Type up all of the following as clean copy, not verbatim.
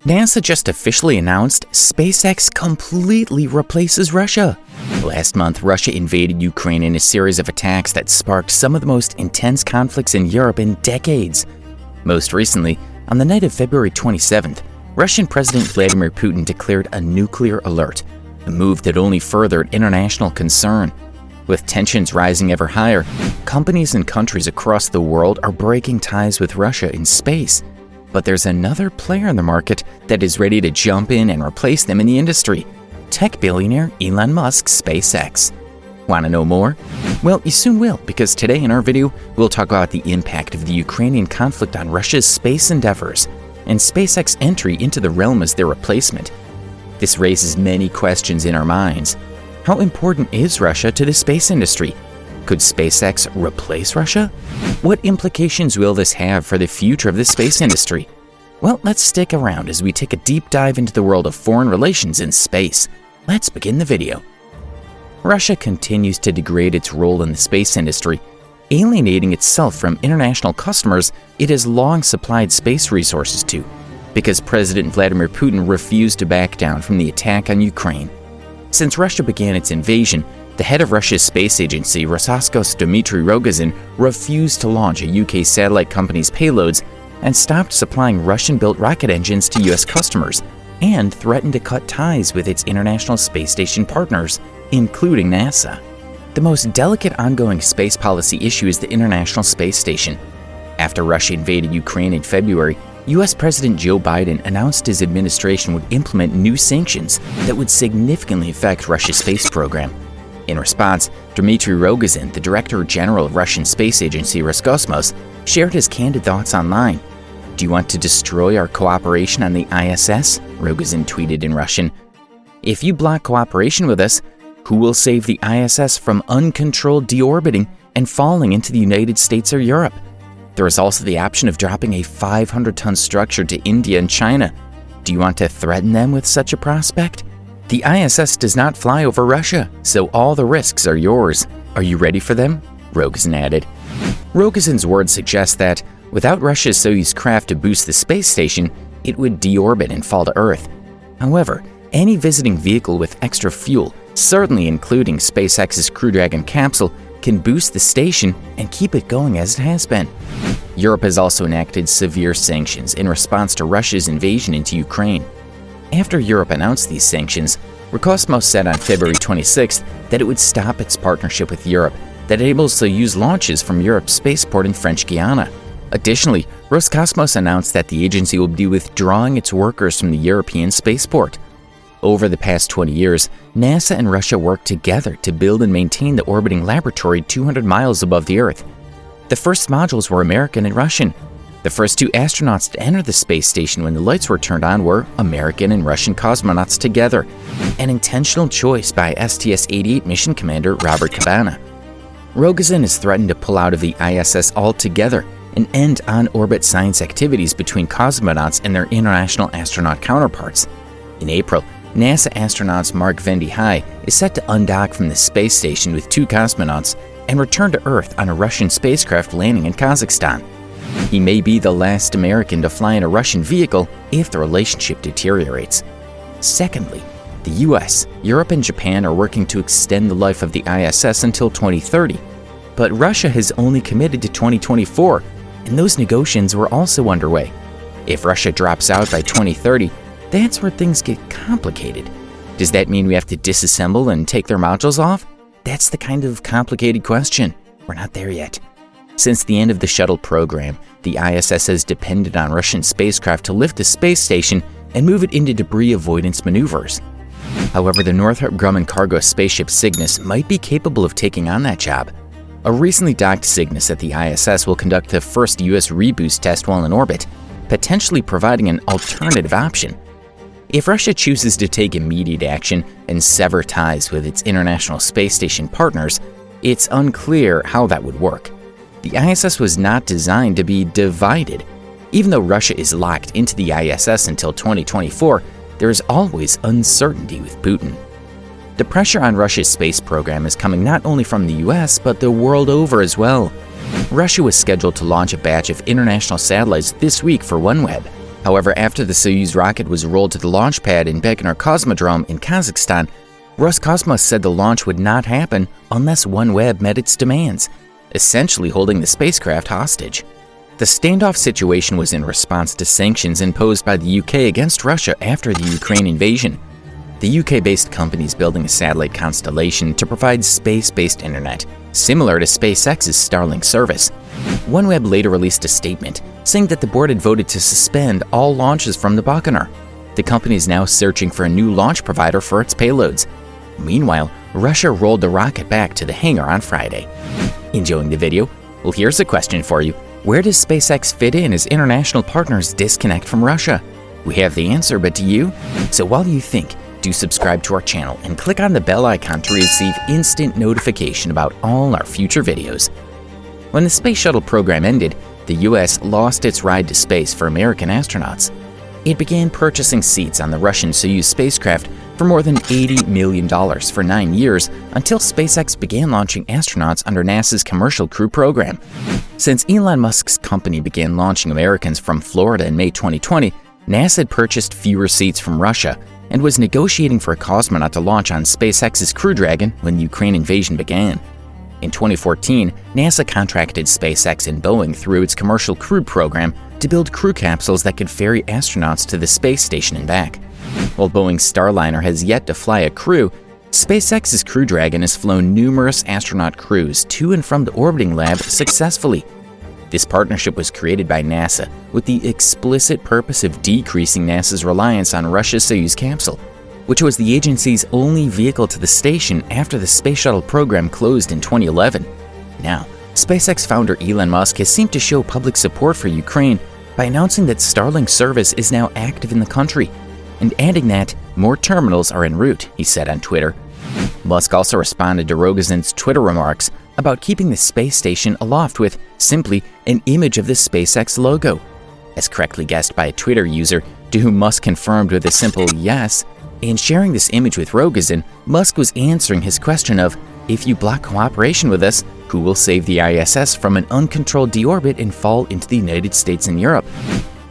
NASA just officially announced SpaceX completely replaces Russia. Last month, Russia invaded Ukraine in a series of attacks that sparked some of the most intense conflicts in Europe in decades. Most recently, on the night of February 27th, Russian President Vladimir Putin declared a nuclear alert, a move that only furthered international concern. With tensions rising ever higher, companies and countries across the world are breaking ties with Russia in space. But there's another player in the market that is ready to jump in and replace them in the industry: tech billionaire Elon Musk SpaceX. Want to know more? Well, you soon will, because today in our video, we'll talk about the impact of the Ukrainian conflict on Russia's space endeavors and SpaceX's entry into the realm as their replacement. This raises many questions in our minds. How important is Russia to the space industry? Could SpaceX replace Russia? What implications will this have for the future of the space industry? Well, let's stick around as we take a deep dive into the world of foreign relations in space. Let's begin the video. Russia continues to degrade its role in the space industry, alienating itself from international customers it has long supplied space resources to, because President Vladimir Putin refused to back down from the attack on Ukraine. Since Russia began its invasion, the head of Russia's space agency, Roscosmos Dmitry Rogozin, refused to launch a UK satellite company's payloads and stopped supplying Russian-built rocket engines to US customers, and threatened to cut ties with its international space station partners, including NASA. The most delicate ongoing space policy issue is the International Space Station. After Russia invaded Ukraine in February, US President Joe Biden announced his administration would implement new sanctions that would significantly affect Russia's space program. In response, Dmitry Rogozin, the Director General of Russian space agency Roscosmos, shared his candid thoughts online. "Do you want to destroy our cooperation on the ISS?" Rogozin tweeted in Russian. "If you block cooperation with us, who will save the ISS from uncontrolled deorbiting and falling into the United States or Europe? There is also the option of dropping a 500-ton structure to India and China. Do you want to threaten them with such a prospect? The ISS does not fly over Russia, so all the risks are yours. Are you ready for them?" Rogozin added. Rogozin's words suggest that, without Russia's Soyuz craft to boost the space station, it would deorbit and fall to Earth. However, any visiting vehicle with extra fuel, certainly including SpaceX's Crew Dragon capsule, can boost the station and keep it going as it has been. Europe has also enacted severe sanctions in response to Russia's invasion into Ukraine. After Europe announced these sanctions, Roscosmos said on February 26th that it would stop its partnership with Europe that enables Soyuz launches from Europe's spaceport in French Guiana. Additionally, Roscosmos announced that the agency will be withdrawing its workers from the European spaceport. Over the past 20 years, NASA and Russia worked together to build and maintain the orbiting laboratory 200 miles above the Earth. The first modules were American and Russian. The first two astronauts to enter the space station when the lights were turned on were American and Russian cosmonauts together, an intentional choice by STS-88 mission commander Robert Cabana. Rogozin has threatened to pull out of the ISS altogether and end on-orbit science activities between cosmonauts and their international astronaut counterparts. In April, NASA astronauts Mark Vande Hei is set to undock from the space station with two cosmonauts and return to Earth on a Russian spacecraft landing in Kazakhstan. He may be the last American to fly in a Russian vehicle if the relationship deteriorates. Secondly, the US, Europe, and Japan are working to extend the life of the ISS until 2030. But Russia has only committed to 2024, and those negotiations were also underway. If Russia drops out by 2030, that's where things get complicated. Does that mean we have to disassemble and take their modules off? That's the kind of complicated question. We're not there yet. Since the end of the shuttle program, the ISS has depended on Russian spacecraft to lift the space station and move it into debris avoidance maneuvers. However, the Northrop Grumman cargo spaceship Cygnus might be capable of taking on that job. A recently docked Cygnus at the ISS will conduct the first US reboost test while in orbit, potentially providing an alternative option. If Russia chooses to take immediate action and sever ties with its International Space Station partners, it's unclear how that would work. The ISS was not designed to be divided. Even though Russia is locked into the ISS until 2024, there is always uncertainty with Putin. The pressure on Russia's space program is coming not only from the US, but the world over as well. Russia was scheduled to launch a batch of international satellites this week for OneWeb. However, after the Soyuz rocket was rolled to the launch pad in Baikonur Cosmodrome in Kazakhstan, Roscosmos said the launch would not happen unless OneWeb met its demands, essentially holding the spacecraft hostage. The standoff situation was in response to sanctions imposed by the UK against Russia after the Ukraine invasion. The UK-based company is building a satellite constellation to provide space-based internet, similar to SpaceX's Starlink service. OneWeb later released a statement saying that the board had voted to suspend all launches from the Baikonur. The company is now searching for a new launch provider for its payloads. Meanwhile, Russia rolled the rocket back to the hangar on Friday. Enjoying the video? Well, here's a question for you. Where does SpaceX fit in as international partners disconnect from Russia? We have the answer, but do you? So while you think, do subscribe to our channel and click on the bell icon to receive instant notification about all our future videos. When the space shuttle program ended, the US lost its ride to space for American astronauts. It began purchasing seats on the Russian Soyuz spacecraft for more than $80 million for 9 years until SpaceX began launching astronauts under NASA's Commercial Crew program. Since Elon Musk's company began launching Americans from Florida in May 2020, NASA had purchased fewer seats from Russia and was negotiating for a cosmonaut to launch on SpaceX's Crew Dragon when the Ukraine invasion began. In 2014, NASA contracted SpaceX and Boeing through its Commercial Crew program to build crew capsules that could ferry astronauts to the space station and back. While Boeing's Starliner has yet to fly a crew, SpaceX's Crew Dragon has flown numerous astronaut crews to and from the orbiting lab successfully. This partnership was created by NASA with the explicit purpose of decreasing NASA's reliance on Russia's Soyuz capsule, which was the agency's only vehicle to the station after the space shuttle program closed in 2011. Now, SpaceX founder Elon Musk has seemed to show public support for Ukraine by announcing that Starlink service is now active in the country, and adding that more terminals are en route, he said on Twitter. Musk also responded to Rogozin's Twitter remarks about keeping the space station aloft with simply an image of the SpaceX logo. As correctly guessed by a Twitter user, to whom Musk confirmed with a simple yes, in sharing this image with Rogozin, Musk was answering his question of, if you block cooperation with us, who will save the ISS from an uncontrolled deorbit and fall into the United States and Europe?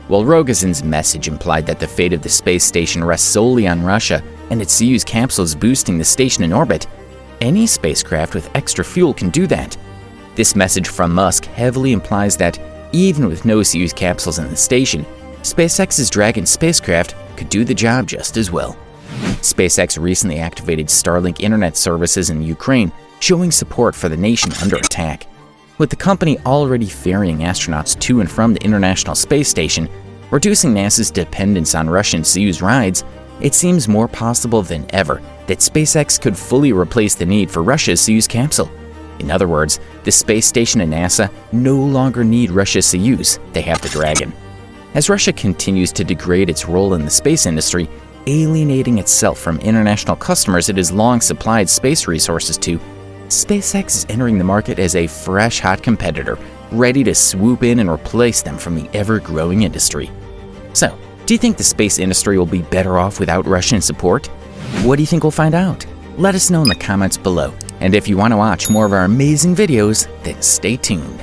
While Rogozin's message implied that the fate of the space station rests solely on Russia and its Soyuz capsules boosting the station in orbit, any spacecraft with extra fuel can do that. This message from Musk heavily implies that, even with no Soyuz capsules in the station, SpaceX's Dragon spacecraft could do the job just as well. SpaceX recently activated Starlink internet services in Ukraine, showing support for the nation under attack. With the company already ferrying astronauts to and from the International Space Station, reducing NASA's dependence on Russian Soyuz rides, it seems more possible than ever that SpaceX could fully replace the need for Russia's Soyuz capsule. In other words, the space station and NASA no longer need Russia's Soyuz, they have the Dragon. As Russia continues to degrade its role in the space industry, alienating itself from international customers it has long supplied space resources to, SpaceX is entering the market as a fresh, hot competitor, ready to swoop in and replace them from the ever-growing industry. So, do you think the space industry will be better off without Russian support? What do you think we'll find out? Let us know in the comments below. And if you want to watch more of our amazing videos, then stay tuned.